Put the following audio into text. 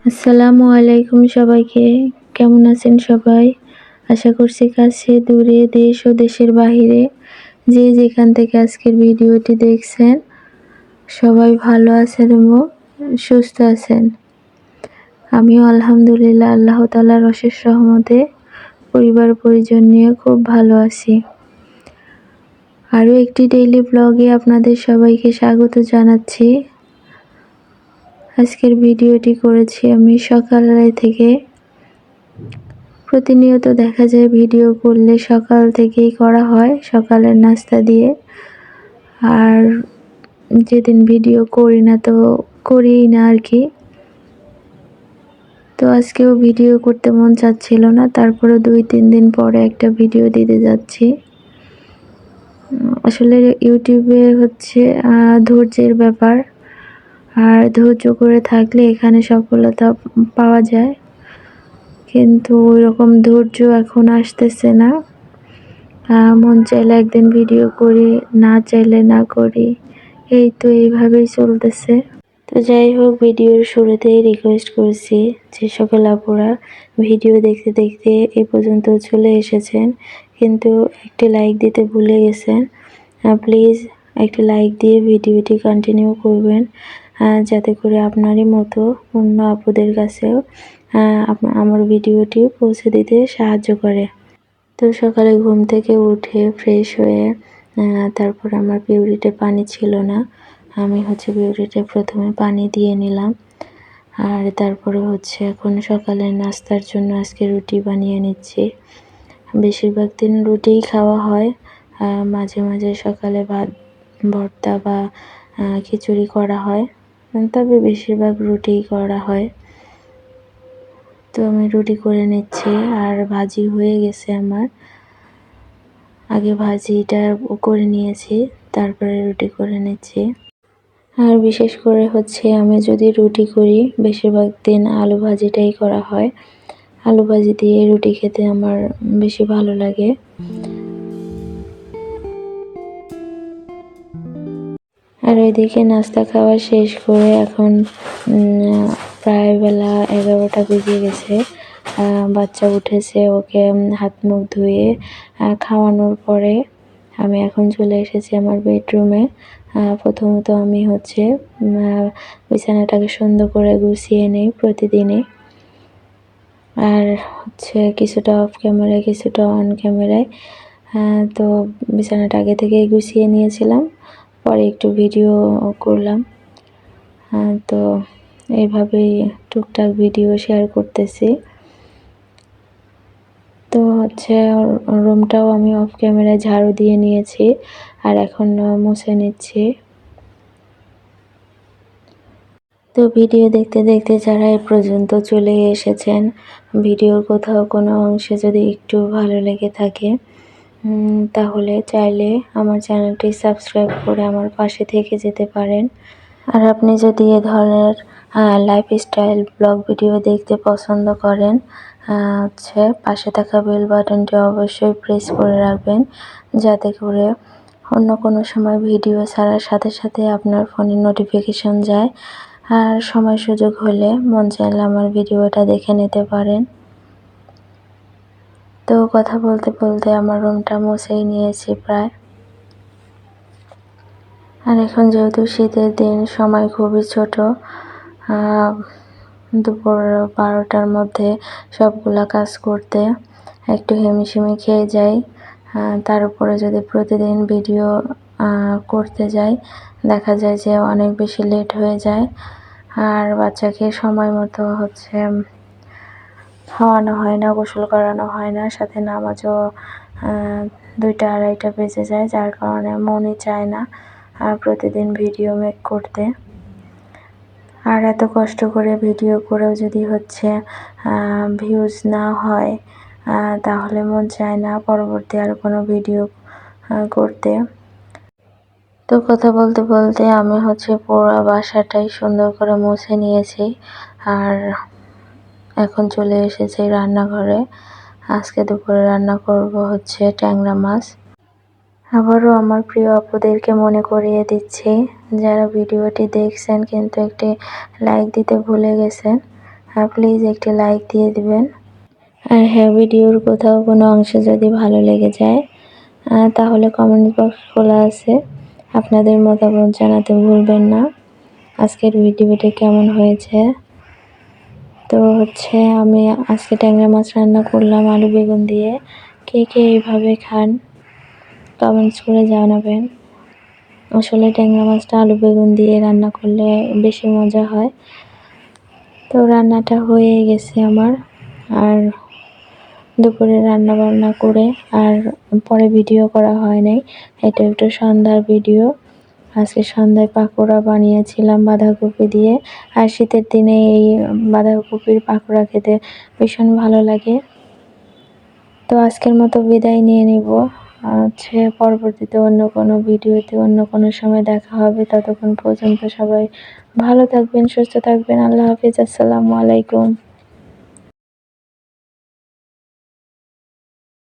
আসসালামু আলাইকুম সবাইকে। কেমন আছেন সবাই? আশা করছি কাছে দূরে দেশ ও দেশের বাহিরে যে যেখান থেকে আজকের ভিডিওটি দেখছেন সবাই ভালো আছেন এবং সুস্থ আছেন। আমিও আলহামদুলিল্লাহ আল্লাহ তাআলার অশেষ রহমতে পরিবার পরিজন নিয়ে খুব ভালো আছি। আরও একটি ডেইলি ব্লগে আপনাদের সবাইকে স্বাগত জানাচ্ছি। আজকের ভিডিওটি করেছি আমি সকালবেলা থেকে। প্রতিনিয়ত দেখা যায় ভিডিও করলে সকাল থেকেই করা হয়, সকালের নাস্তা দিয়ে। আর যেদিন ভিডিও করি না তো করিই না আর কি। তো আজকেও ভিডিও করতে মন চাচ্ছিল না, তারপরে 2-3 দিন পরে একটা ভিডিও দিতে যাচ্ছি। আসলে ইউটিউবে হচ্ছে ধৈর্যের ব্যাপার, আর ধৈর্য করে থাকলে এখানে সফলতা পাওয়া যায়, কিন্তু ওইরকম ধৈর্য এখন আসতেছে না। মন চাইলে একদিন ভিডিও করি, না চাইলে না করি, এই তো এইভাবেই চলতেছে। তো যাই হোক, ভিডিওর শুরুতেই রিকোয়েস্ট করছি যে সকল আপুরা ভিডিও দেখতে দেখতে এ পর্যন্ত চলে এসেছেন কিন্তু একটি লাইক দিতে ভুলে গেছেন, প্লিজ একটি লাইক দিয়ে ভিডিওটি কন্টিনিউ করবেন, যাতে করে আপনারই মতো অন্য আপুদের কাছেও আমার ভিডিওটি পৌঁছে দিতে সাহায্য করে। তো সকালে ঘুম থেকে উঠে ফ্রেশ হয়ে তারপর আমার পিউরিতে পানি ছিল না, আমি পিউরিতে প্রথমে পানি দিয়ে নিলাম। আর তারপরে এখন সকালের নাস্তার জন্য আজকে রুটি বানিয়ে নিচ্ছি। বেশিরভাগ দিন রুটিই খাওয়া হয়, মাঝে মাঝে সকালে ভাত ভর্তা বা খিচুড়ি করা হয়, তবে বেশিরভাগ রুটিই করা হয়। তো আমি রুটি করে নিচ্ছি, আর ভাজি হয়ে গেছে আমার। আগে ভাজিটা করে নিয়েছি, তারপরে রুটি করে নিচ্ছি। আর বিশেষ করে আমি যদি রুটি করি বেশিরভাগ দিন আলু ভাজিটাই করা হয়। আলু ভাজি দিয়ে রুটি খেতে আমার বেশি ভালো লাগে। আর ওইদিকে নাস্তা খাওয়া শেষ করে এখন প্রায় বেলা 11টা বেজে গেছে। বাচ্চা উঠেছে, ওকে হাত মুখ ধুয়ে খাওয়ানোর পরে আমি এখন চলে এসেছি আমার বেডরুমে। প্রথমত আমি বিছানাটাকে সুন্দর করে গুছিয়ে নিই প্রতিদিনই। আর কিছুটা অফ ক্যামেরায় কিছুটা অন ক্যামেরায়। তো বিছানাটা আগে থেকেই গুছিয়ে নিয়েছিলাম, পরে একটু ভিডিও করলাম। তো এইভাবেই টুকটাক ভিডিও শেয়ার করতেছি। তো রুমটাও আমি অফ ক্যামেরায় ঝাড়ু দিয়ে নিয়েছি, আর এখন মুছে নিচ্ছি। তো ভিডিও দেখতে দেখতে যারা এ পর্যন্ত চলে এসেছেন, ভিডিওর কোথাও কোনো অংশে যদি একটু ভালো লেগে থাকে তাহলে চাইলে আমার চ্যানেলটি সাবস্ক্রাইব করে আমার পাশে থেকে যেতে পারেন। আর আপনি যদি এ ধরনের লাইফস্টাইল ব্লগ ভিডিও দেখতে পছন্দ করেন, পাশে থাকা বেল বাটনটি অবশ্যই প্রেস করে রাখবেন, যাতে করে অন্য কোনো সময় ভিডিও ছাড়ার সাথে সাথে আপনার ফোনে নোটিফিকেশন যায়। আর সময় সুযোগ হলে মন চাইলে আমার ভিডিওটা দেখে নিতে পারেন। তো কথা বলতে বলতে আমার রুমটা মুছেই নিয়েছি প্রায়। আর এখন যেহেতু শীতের দিন, সময় খুবই ছোট, দুপুর 12টার মধ্যে সবগুলা কাজ করতে একটু হেমিশেমি খেয়ে যাই। তার উপরে যদি প্রতিদিন ভিডিও করতে যাই, দেখা যায় যে অনেক বেশি লেট হয়ে যায়। আর বাচ্চাকে সময় মতো খাওয়ানো হয় না, গোসল করানো হয় না, সাথে নামাজও 2টা-2:30 বেজে যায়, যার কারণে মনই চায় না প্রতিদিন ভিডিও মেক করতে। আর এত কষ্ট করে ভিডিও করেও যদি ভিউজ না হয়, তাহলে মন চায় না পরবর্তী আর কোনো ভিডিও করতে। তো কথা বলতে বলতে আমি পুরো বাসাটাই সুন্দর করে মুছে নিয়েছি, আর এখন চলে এসেছি রান্নাঘরে। আজকে দুপুরে রান্না করব ট্যাংরা মাছ। আবারও আমার প্রিয় আপুদেরকে মনে করিয়ে দিচ্ছি, যারা ভিডিওটি দেখছেন কিন্তু একটি লাইক দিতে ভুলে গেছেন, প্লিজ একটি লাইক দিয়ে দিবেন। আর হ্যাঁ, ভিডিওর কোথাও কোনো অংশ যদি ভালো লেগে যায় তাহলে কমেন্ট বক্স খোলা আছে, আপনাদের মতামত জানাতে ভুলবেন না। আজকের ভিডিওটি কেমন হয়েছে? তো হচ্ছে আমি আজকে ট্যাংরা মাছ রান্না করলাম আলু বেগুন দিয়ে। কে কে এইভাবে খান কমেন্টস করে জানাবেন। আসলে ট্যাংরা মাছটা আলু বেগুন দিয়ে রান্না করলে বেশি মজা হয়। তো রান্নাটা হয়ে গেছে আমার, আর দুপুরে রান্না বান্না করে আর পরে ভিডিও করা হয় নাই। এটা একটু সন্ধ্যার ভিডিও। আজকে সন্ধ্যায় পাকোড়া বানিয়েছিলাম বাঁধাকপি দিয়ে, আর শীতের দিনে এই বাঁধাকপির পাকোড়া খেতে ভীষণ ভালো লাগে। তো আজকের মতো বিদায় নিয়ে নিব, হচ্ছে পরবর্তীতে অন্য কোনো ভিডিওতে অন্য কোনো সময় দেখা হবে। ততক্ষণ পর্যন্ত সবাই ভালো থাকবেন, সুস্থ থাকবেন। আল্লাহ হাফিজ, আসসালামু আলাইকুম।